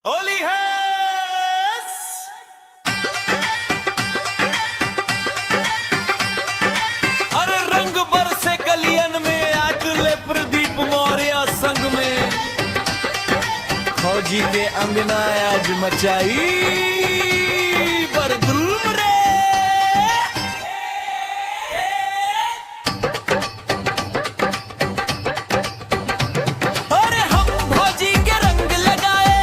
होली है। अरे रंग बरसे गलियन में आज ले प्रदीप मौर्य संग में फौजी के अंगना आज मचाई बरधूम रे। अरे हम फौजी के रंग लगाए,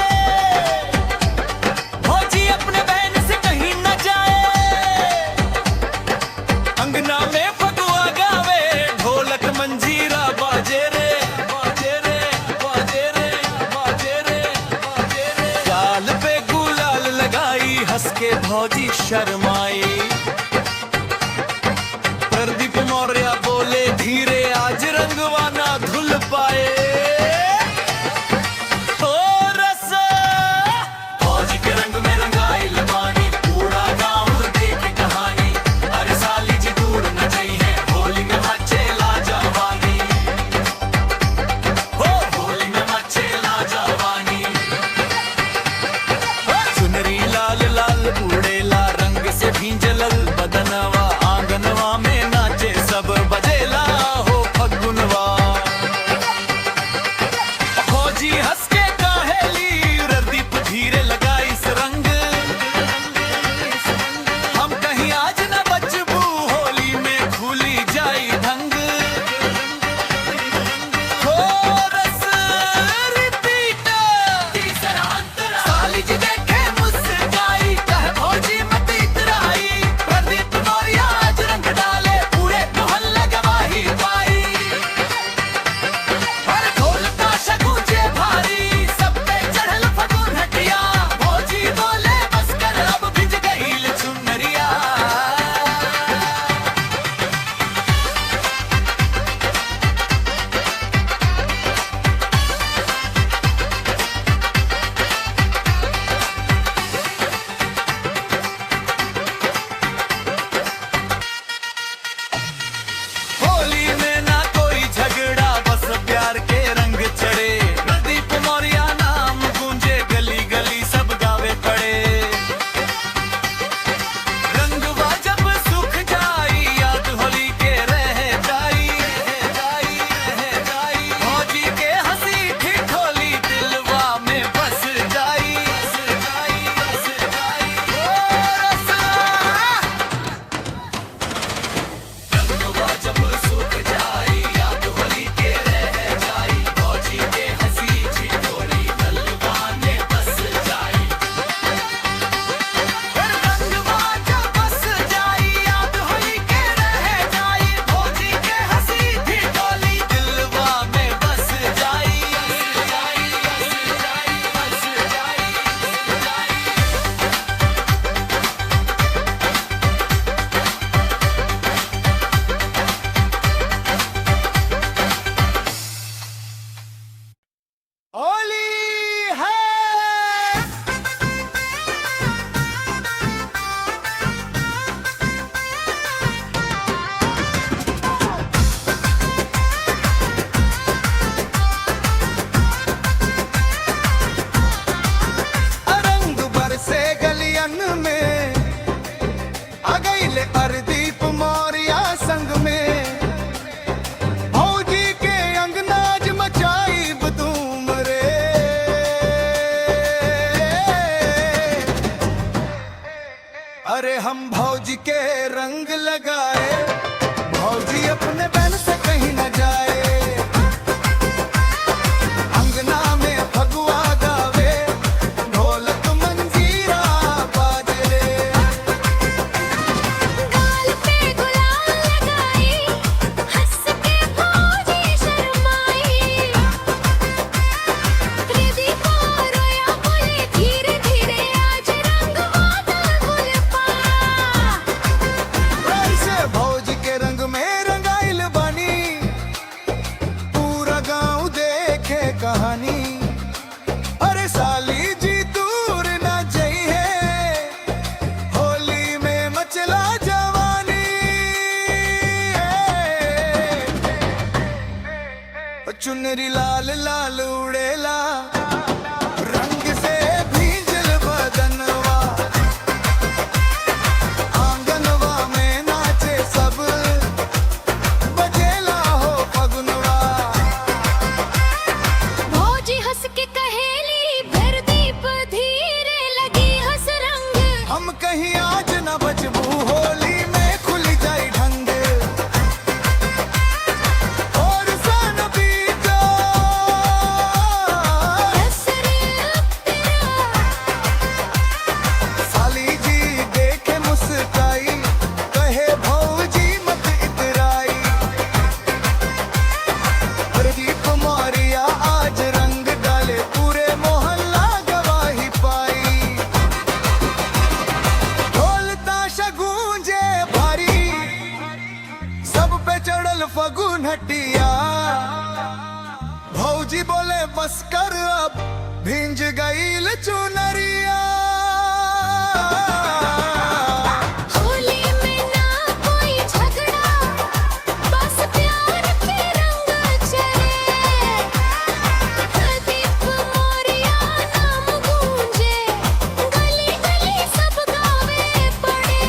फौजी अपने बहन से कहीं न जाए। अंगना में फगुआ गावे, ढोलक मंजीरा बाजे रे, बाजे रे, बाजे रे, बाजे रे, बाजे रे। गाल पे गुलाल लगाई, हंस के फौजी शर्माई। प्रदीप मौर्य बोले धीरे, आज रंगवा ना धुल पाए। ओ रस फौजी के रंग में रंगाई लबानी, पूरा गांव देखे कहानी। अरे साली जी दूर न जाइए, होली में मचे लाजवानी। हो होली में मचे लाजवानी। सुनरी लाल लाल उड़ेला, रंग से भींजलल बदनवा। आंगनवा में नाचे सब, बजेला हो फगुनवा। फौजी हंस के कहेली, प्रदीप धीरे लगाई इस रंग। हम कहीं आज न बचबू, होली में खुली जाई ढंग। हो रस रिपीट, तीसरा अंतरा। साली जी देखे मुस्काई, कहे फौजी मत इतराई। प्रदीप मौर्य आज रंग डाले, पूरे मोहल्ले गवाही पाई। हर ढोल ताशा गूंजे भारी, सब पे चढ़ल फगुन हटिया। फौजी बोले बस कर, अब भिज गईल चुनरिया। होली में ना कोई झगड़ा, बस प्यार के रंग चढ़े। प्रदीप मौर्य नाम गूंजे, गली गली सब गावे पड़े। रंगवा जब सूख जाई, याद होली के रह जाई, रह जाई, रह जाई। फौजी के हंसी ठिठोली, दिलवा में बस जाई, बस जाई, बस जाई। ओ रसा रंगवा जब सूख जाई, याद होली के रह जाई। फौजी के हंसी ठिठोली, दिलवा में बस जाई। रंगवा जब बस जाई, याद होली के रह जाई। फौजी के हंसी ठिठोली, दिलवा में बस जाई, बस जाई, बस जाई, बस जाई, बस जाई। होली है। रंग बरसे गलियन में, आ गईले प्रदीप मौर्य संग में। फौजी के अंगनाज मचाई बधूम रे। अरे हम भौजी के रंग लगाए, भौजी अपने बहन से कहीं न जाए। अंगना में फगुआ गावे, ढोलक मंजीरा बाजे रे। गाल पे गुलाल लगाई, हंस के फौजी शर्माई। प्रदीप मौर्य बोले धीरे धीरे, आज रंगवा ना धुल पा। ऐसे भौजी के रंग में रंगाइल बनी, पूरा गांव देखे कहानी। अरे साली जी दूर न जाइए, होली में मचला जवानी। चुनरी लाल लाल उड़ेला, रंग से भी चढ़ल फगुन हटिया, भौजी बोले बस कर अब भिंज गईल चुनरिया। होली में ना कोई झगड़ा, बस प्यार के रंग चढ़े। प्रदीप मोरिया नाम गूंजे, गली गली सब गावे पड़े।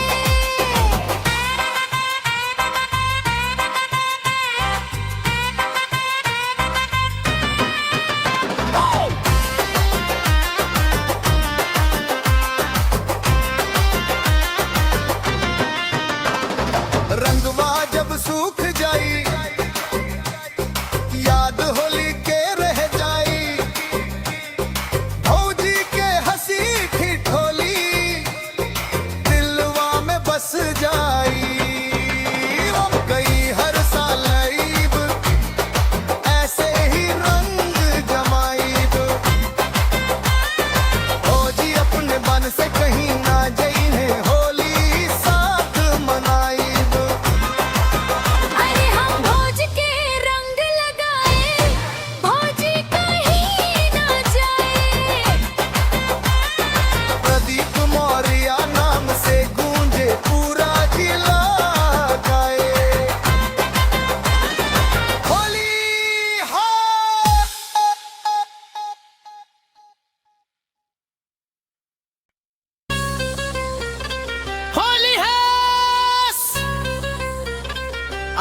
रंगवा जब सूख जाई, याद होली के रह जाई। भौजी के हंसी ठिठोली दिलवा में बस जाई। वो गई हर साल ईब, ऐसे ही रंग जमाईब। भौजी अपने मन से कहीं ना जई है, होली साथ मनाईब। अरे हम भौज के रंग लगाए, भौजी कहीं ना जाए। प्रदीप मौर्य नाम से गूंजे पूरा जिला गाए। होली होली है।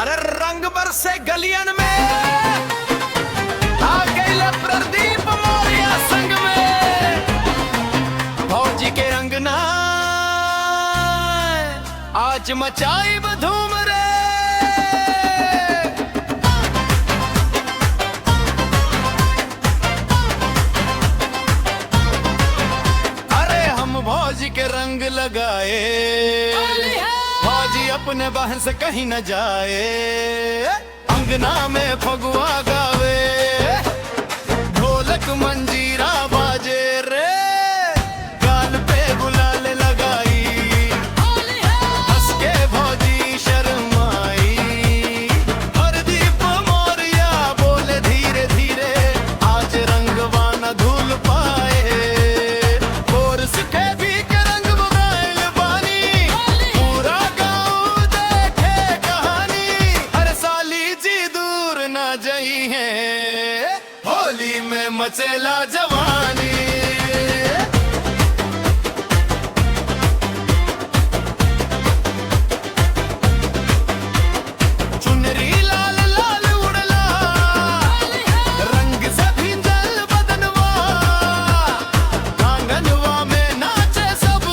अरे रंग बरसे गलियन में, आ गए प्रदीप मौर्य संग में। भौजी के रंग ना आज मचाई धूम रे। अरे हम भौजी के रंग लगाए, भौजी अपने बहन से कहीं न जाए। अंगना में फगुआ गावे, ढोलक मंजीरा बाजे रे। गाल पे गुलाल लगाई, हंस के भौजी शर्माई। प्रदीप मौर्य बोले धीरे धीरे, आज रंगवा न धुल पाए। कोरस के भी के रंग बुगाइल बानी, पूरा गाँव देखे कहानी। हर साली जी दूर न जई है, होली में मचेला जवानी। चुनरी लाल लाल उड़ला, रंग से भींजल बदनवा। आंगनवा में नाचे सब,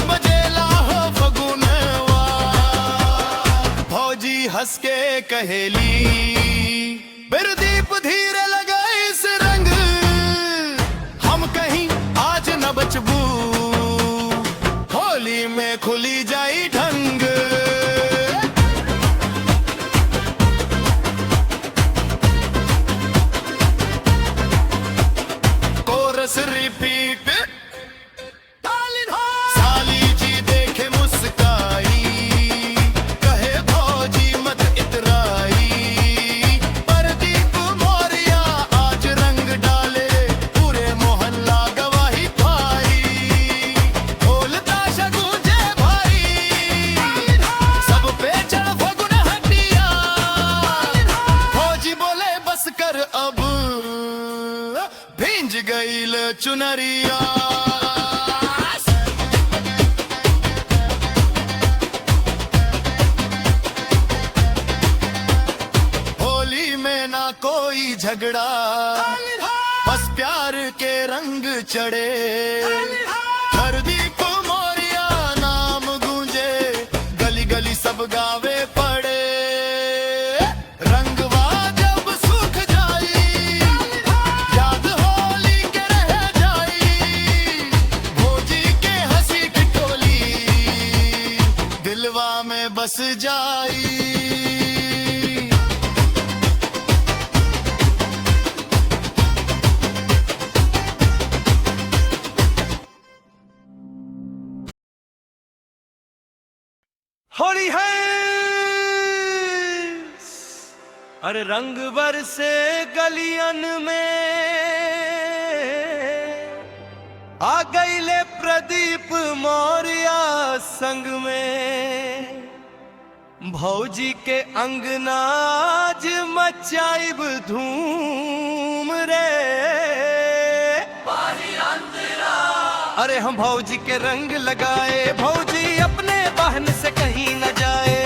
बजेला हो फगुनवा। भौजी हंस के कहेली, प्रदीप धीरे लगाई इस रंग। हम कहीं आज न बचबू, होली में खुली जाई ढंग। कोरस रिपीट, साली जी देखे मुस्काई, कहे भौजी मत इतराई। प्रदीप मौर्य आज रंग डाले, पूरे मोहल्ला गवाही पाई। ढोल ताशा गूंजे भाई, सब पे चढ़ फगुन हटिया। भौजी बोले बस कर अब, भिंज गईल चुनरिया। होली में ना कोई झगड़ा, बस प्यार के रंग चढ़े। प्रदीप मौर्य नाम गूंजे, गली गली सब गावे पड़े। रंगवा जब सूख जाई, याद होली के रह जाई। भौजी के हंसी की टोली दिलवा में बस जाई। होली है। अरे रंग बरसे गलियन में आ गईले प्रदीप मौर्या संग में। भौजी के अंगनाज मचाइब धूम रे। अरे हम भौजी के रंग लगाए, भौजी अपने बहन से कहीं न जाए।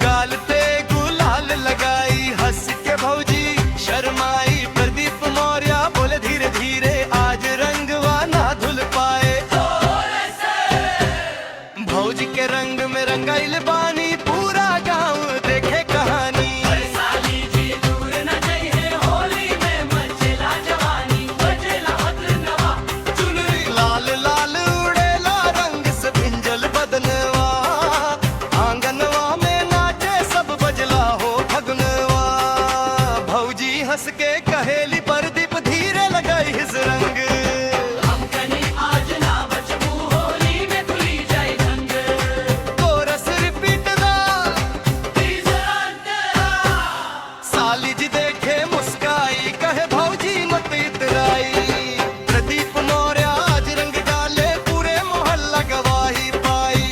गाल पे गुलाल लगाई, हंस के भौजी शर्माई। प्रदीप मौर्या बोले धीरे धीरे आज रंगवा ना धुल पाए। भौजी के रंग में रंगाइल बानी, पूरा गांव देखे कहानी। लाल लाल उड़ेला रंग से भिंजल बदनवा। आंगनवा में नाचे सब बजला हो फगुनवा। भौजी हंस के कहेली प्रदीप धीरे लगाई हिस रंग। कोरस रिपीट दा। साली जी देखे मुस्काई, कहे भौजी मत इतराई। प्रदीप मौर्य आज रंग डाले, पूरे मोहल्ला गवाही पाई।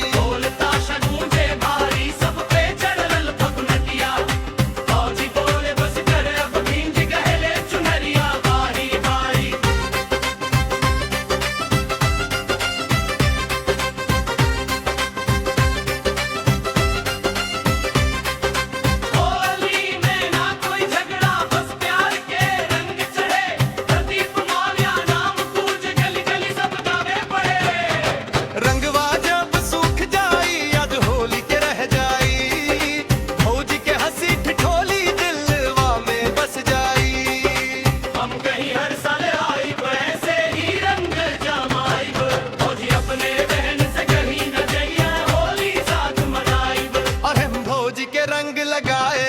रंगवा जब सूख जाई, याद होली के रह जाई। भौजी के हंसी ठिठोली दिलवा में बस जाई। हम कहीं हर साल आई वैसे ही रंग जमाई। भौजी अपने बहन से कहीं न जाइए, होली साथ मनाई। और हम भौजी के रंग लगाए,